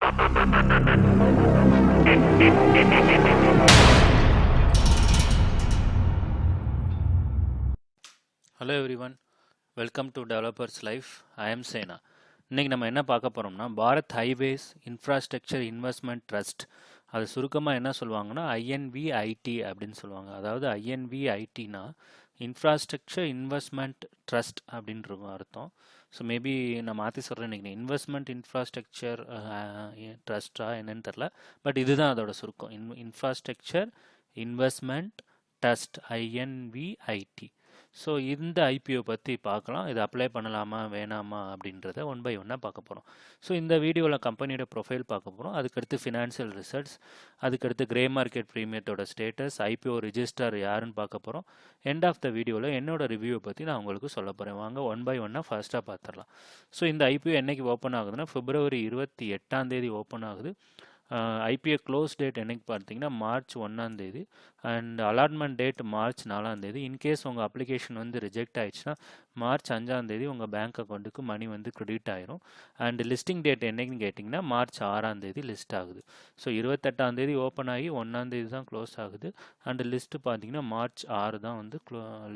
Hello everyone, welcome to developers life. I am Sena. இன்றைக்கி நம்ம என்ன பார்க்க போகிறோம்னா, Bharat highways infrastructure investment trust, அது சுருக்கமாக என்ன சொல்லுவாங்கன்னா ஐஎன்விஐடி அப்படின்னு சொல்லுவாங்க. அதாவது ஐஎன்விஐடினா இன்ஃப்ராஸ்ட்ரக்சர் இன்வெஸ்ட்மெண்ட் ட்ரஸ்ட் அப்படின்ற அர்த்தம். ஸோ மேபி நான் மாற்றி சொல்கிறேன், இன்றைக்கி இன்வெஸ்ட்மெண்ட் இன்ஃப்ராஸ்ட்ரக்சர் ட்ரஸ்ட்டா என்னன்னு தெரில, பட் இதுதான் அதோட சுருக்கம். Infrastructure investment trust, InvIT. So இந்த ஐபிஓ பற்றி பார்க்கலாம். இது அப்ளை பண்ணலாமா வேணாமா அப்படின்றத ஒன் பை ஒன்னாக பார்க்க போகிறோம். ஸோ இந்த வீடியோவில் கம்பெனியோட ப்ரொஃபைல் பார்க்க போகிறோம். அதுக்கடுத்து ஃபினான்ஷியல் ரிசல்ட்ஸ், அதுக்கடுத்து கிரே மார்க்கெட் ப்ரீமியத்தோட ஸ்டேட்டஸ், ஐபிஓ ரிஜிஸ்டர் யாருன்னு பார்க்க போகிறோம். எண்ட் ஆஃப் த வீடியோவில் என்னோட ரிவ்யூவை பற்றி நான் உங்களுக்கு சொல்ல போகிறேன். வாங்க ஒன் பை ஒன்னாக ஃபர்ஸ்ட்டாக பார்த்துடலாம். ஸோ இந்த ஐபிஓ என்னைக்கு ஓப்பன் ஆகுதுன்னா February 28 ஓப்பன் ஆகுது. ஐபிஓ க்ளோஸ் டேட் என்னைக்கு பார்த்தீங்கன்னா March 1 and allotment date March 4. In case உங்கள் அப்ளிகேஷன் வந்து ரிஜெக்ட் ஆயிடுச்சுன்னா March 5 உங்கள் பேங்க் அக்கௌண்ட்டுக்கு மணி வந்து கிரெடிட் ஆயிரும். அண்ட் லிஸ்டிங் டேட் என்னைக்குன்னு கேட்டிங்கன்னா March 6 லிஸ்ட் ஆகுது. ஸோ 28 ஓப்பன் ஆகி 1 தான் க்ளோஸ் ஆகுது. அண்ட் லிஸ்ட்டு பார்த்தீங்கன்னா March 6 தான் வந்து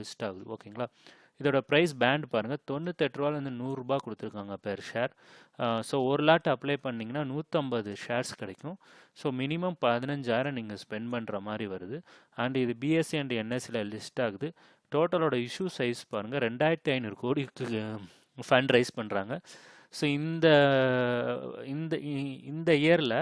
லிஸ்ட் ஆகுது. ஓகேங்களா. இதோட ப்ரைஸ் பேண்ட் பாருங்கள், 98 ரூபாலேருந்து 100 ரூபா கொடுத்துருக்காங்க பெர் ஷேர். ஸோ ஒரு லாட் அப்ளை பண்ணிங்கன்னா 150 ஷேர்ஸ் கிடைக்கும். ஸோ மினிமம் 15,000 நீங்கள் ஸ்பெண்ட் பண்ணுற மாதிரி வருது. அண்ட் இது பிஎஸ்சி அண்ட் என்எஸ்சியில் லிஸ்ட் ஆகுது. டோட்டலோட இஷ்யூ சைஸ் பாருங்கள், 2500 கோடிக்கு ஃபண்ட் ரைஸ் பண்ணுறாங்க. ஸோ இந்த இயரில்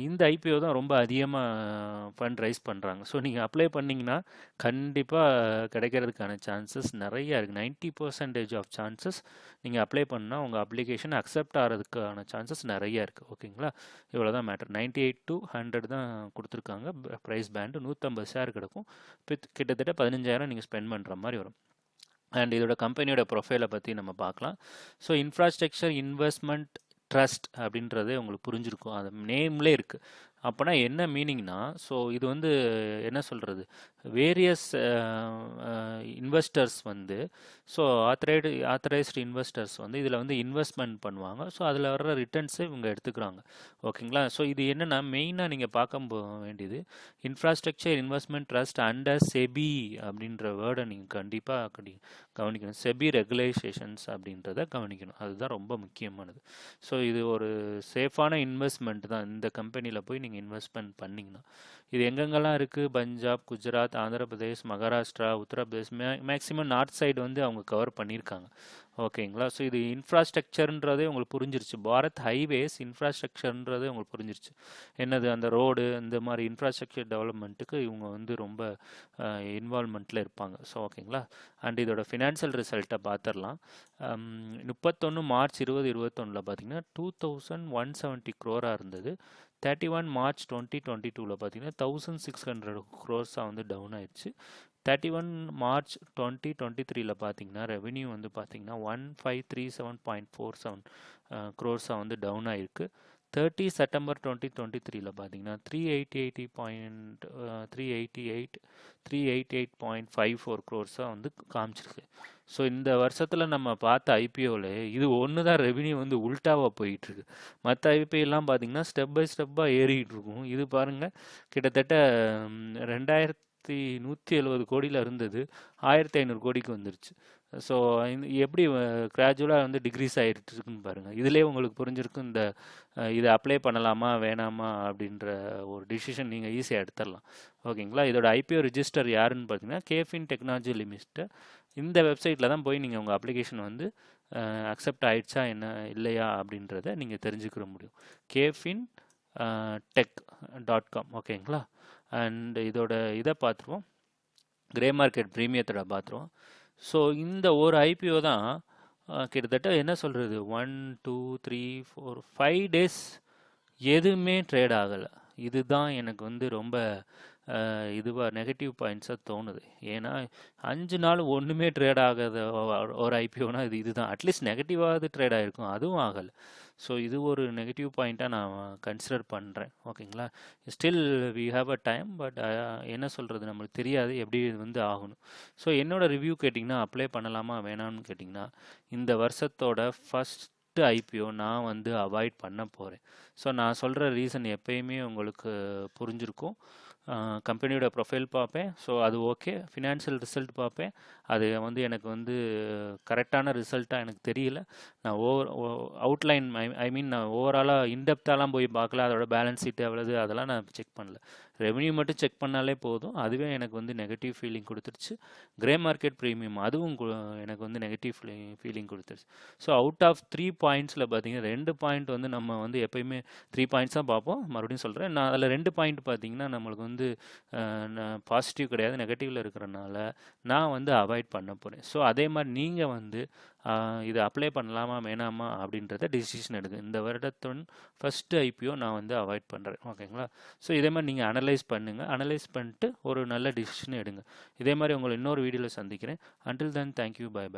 இந்த ஐபிஓ தான் ரொம்ப அதிகமாக ஃபண்ட் ரைஸ் பண்ணுறாங்க. ஸோ நீங்கள் அப்ளை பண்ணிங்கன்னா கண்டிப்பாக கிடைக்கிறதுக்கான சான்சஸ் நிறையா இருக்குது. 90% ஆஃப் சான்சஸ் நீங்கள் அப்ளை பண்ணால் உங்கள் அப்ளிகேஷன் அக்செப்ட் ஆகிறதுக்கான சான்சஸ் நிறையா இருக்குது. ஓகேங்களா. இவ்வளோ தான் மேட்டர். 98 to 100 தான் கொடுத்துருக்காங்க ப்ரைஸ் பேண்டு. 150 ஷேர் கிடக்கும். கிட்டத்தட்ட 15,000 நீங்கள் ஸ்பெண்ட் பண்ணுற மாதிரி வரும். அண்ட் இதோட கம்பெனியோட ப்ரொஃபைலை பற்றி நம்ம பார்க்கலாம். ஸோ இன்ஃப்ராஸ்ட்ரக்சர் இன்வெஸ்ட்மெண்ட் ட்ரஸ்ட் அப்படின்றதே உங்களுக்கு புரிஞ்சிருக்கும், அது நேம்லே இருக்குது. அப்போனா என்ன மீனிங்னா, ஸோ இது வந்து என்ன சொல்கிறது, வேரியஸ் இன்வெஸ்டர்ஸ் வந்து, ஸோ ஆத்தரைஸ்டு இன்வெஸ்டர்ஸ் வந்து இதில் வந்து இன்வெஸ்ட்மெண்ட் பண்ணுவாங்க. ஸோ அதில் வர்ற ரிட்டர்ன்ஸை இவங்க எடுத்துக்கிறாங்க. ஓகேங்களா. ஸோ இது என்னென்னா மெயினாக நீங்கள் பார்க்க வேண்டியது infrastructure investment trust under SEBI அப்படின்ற வேர்டை நீங்கள் கண்டிப்பாக கவனிக்கணும். செபி ரெகுலேஷன்ஸ் அப்படின்றத கவனிக்கணும், அதுதான் ரொம்ப முக்கியமானது. ஸோ இது ஒரு சேஃபான இன்வெஸ்ட்மெண்ட் தான். இந்த கம்பெனியில் போய் நீங்கள் இன்வெஸ்ட்மெண்ட் பண்ணிங்கன்னா இது எங்கெங்கெல்லாம் இருக்குது, Punjab, Gujarat, Andhra Pradesh, Maharashtra, Uttar Pradesh, maximum north side வந்து அவங்க கவர் பண்ணியிருக்காங்க. ஓகேங்களா. ஸோ இது இன்ஃப்ராஸ்ட்ரக்சர்ன்றதே உங்களுக்கு புரிஞ்சிருச்சு. பாரத் ஹைவேஸ் இன்ஃப்ராஸ்ட்ரக்சர்ன்றதே உங்களுக்கு புரிஞ்சிருச்சு. என்னது அந்த ரோடு, இந்த மாதிரி இன்ஃப்ராஸ்ட்ரக்சர் டெவலப்மெண்ட்டுக்கு இவங்க வந்து ரொம்ப இன்வால்மெண்ட்டில் இருப்பாங்க. ஸோ ஓகேங்களா. அண்ட் இதோட ஃபினான்ஷியல் ரிசல்ட்டை பார்த்துடலாம். 31 March 2021 பார்த்தீங்கன்னா 2170 crore இருந்தது. 31 March 2022 பார்த்தீங்கன்னா 1600 crores வந்து டவுன் ஆயிடுச்சு. 31 March 2023 பார்த்தீங்கன்னா ரெவென்யூ வந்து பார்த்தீங்கன்னா 1537.47 crores வந்து டவுன் ஆயிருக்கு. 30 September 2023 பார்த்தீங்கன்னா 388.54 crores வந்து காமிச்சிருக்கு. ஸோ இந்த வருஷத்தில் நம்ம பார்த்த ஐபிஓவில் இது ஒன்று தான் ரெவென்யூ வந்து உல்ட்டாவாக போயிட்டுருக்கு. மற்ற ஐபிஓலாம் பார்த்தீங்கன்னா ஸ்டெப் பை ஸ்டெப்பாக ஏறிக்கிட்டு இருக்கும். இது பாருங்கள், கிட்டத்தட்ட 2170 கோடியில் இருந்தது 1500 கோடிக்கு வந்துருச்சு. ஸோ எப்படி கிராஜுவலாக வந்து டிக்ரீஸ் ஆகிட்டு இருக்குன்னு பாருங்கள். இதிலே உங்களுக்கு புரிஞ்சிருக்கும் இந்த இதை அப்ளை பண்ணலாமா வேணாமா அப்படின்ற ஒரு டிசிஷன் நீங்கள் ஈஸியாக எடுத்துடலாம். ஓகேங்களா. இதோட ஐபிஓ ரிஜிஸ்டர் யாருன்னு பார்த்தீங்கன்னா கேஃபின் டெக்னாலஜி லிமிடெட். இந்த வெப்சைட்டில் தான் போய் நீங்கள் உங்கள் அப்ளிகேஷன் வந்து அக்செப்ட் ஆகிடுச்சா என்ன இல்லையா அப்படின்றத நீங்கள் தெரிஞ்சுக்கிற முடியும். KFinTech.com. ஓகேங்களா. அண்ட் இதோட இதை பார்த்துருவோம், கிரே மார்க்கெட் ப்ரீமியத்தோட பார்த்துருவோம். ஸோ இந்த ஒரு ஐபிஓ தான் கிட்டத்தட்ட என்ன சொல்கிறது 1 2 3 4 5 days எதுவுமே ட்ரேட் ஆகலை. இதுதான் எனக்கு வந்து ரொம்ப இதுவாக நெகட்டிவ் பாயிண்ட்ஸாக தோணுது. ஏன்னா 5 நாள் ஒன்றுமே ட்ரேட் ஆகாத ஒரு ஐபிஓனா இதுதான். அட்லீஸ்ட் நெகட்டிவாவது ட்ரேட் ஆகிருக்கும், அதுவும் ஆகலை. ஸோ இது ஒரு நெகட்டிவ் பாயிண்ட்டாக நான் கன்சிடர் பண்ணுறேன். ஓகேங்களா. Still we have a time, but என்ன சொல்கிறது நம்மளுக்கு தெரியாது எப்படி இது வந்து ஆகணும். ஸோ என்னோடய ரிவ்யூ கேட்டிங்கன்னா அப்ளை பண்ணலாமா வேணாம்னு கேட்டிங்கன்னா இந்த வருஷத்தோட ஃபஸ்ட்டு ஃபஸ்ட்டு ஐபிஓ நான் வந்து அவாய்ட் பண்ண போகிறேன். ஸோ நான் சொல்கிற ரீசன் எப்பயுமே உங்களுக்கு புரிஞ்சிருக்கும். கம்பெனியோட ப்ரொஃபைல் பார்ப்பேன். ஸோ அது ஓகே. ஃபினான்ஷியல் ரிசல்ட் பார்ப்பேன். அது வந்து எனக்கு வந்து கரெக்டான ரிசல்ட்டாக எனக்கு தெரியல. நான் அவுட்லைன் ஐ மீன் நான் ஓவராலாக இன்டெப்த்தாலாம் போய் பார்க்கல. அதோட பேலன்ஸ் ஷீட் எவ்வளவு அதெல்லாம் நான் செக் பண்ணல. ரெவன்யூ மட்டும் செக் பண்ணாலே போதும். அதுவே எனக்கு வந்து நெகட்டிவ் ஃபீலிங் கொடுத்துருச்சு. கிரே மார்க்கெட் ப்ரீமியம் அதுவும் எனக்கு வந்து நெகட்டிவ் ஃபீலிங் கொடுத்துருச்சு. ஸோ அவுட் ஆஃப் 3 பாயிண்ட்ஸில் பார்த்தீங்கன்னா 2 பாயிண்ட் வந்து நம்ம வந்து எப்பயுமே 3 பாயிண்ட்ஸ் தான் பார்ப்போம். மறுபடியும் சொல்கிறேன், நான் அதில் 2 பாயிண்ட் பார்த்தீங்கன்னா நம்மளுக்கு வந்து பாசிட்டிவ் கிடையாது, நெகட்டிவில் இருக்கிறனால நான் வந்து அவாய்ட் பண்ண போகிறேன். ஸோ அதே மாதிரி நீங்கள் வந்து இதை அப்ளை பண்ணலாமா வேணாமா அப்படின்றத டிசிஷன் எடுங்க. இந்த வருடத்தின் ஃபஸ்ட்டு ஐபிஓ நான் வந்து அவாய்ட் பண்ணுறேன். ஓகேங்களா? ஸோ இதே மாதிரி நீங்கள் அனலைஸ் பண்ணுங்கள். அனலைஸ் பண்ணிட்டு ஒரு நல்ல டிசிஷன் எடுங்க. இதே மாதிரி உங்களை இன்னொரு வீடியோவில் சந்திக்கிறேன். Until then thank you, bye by.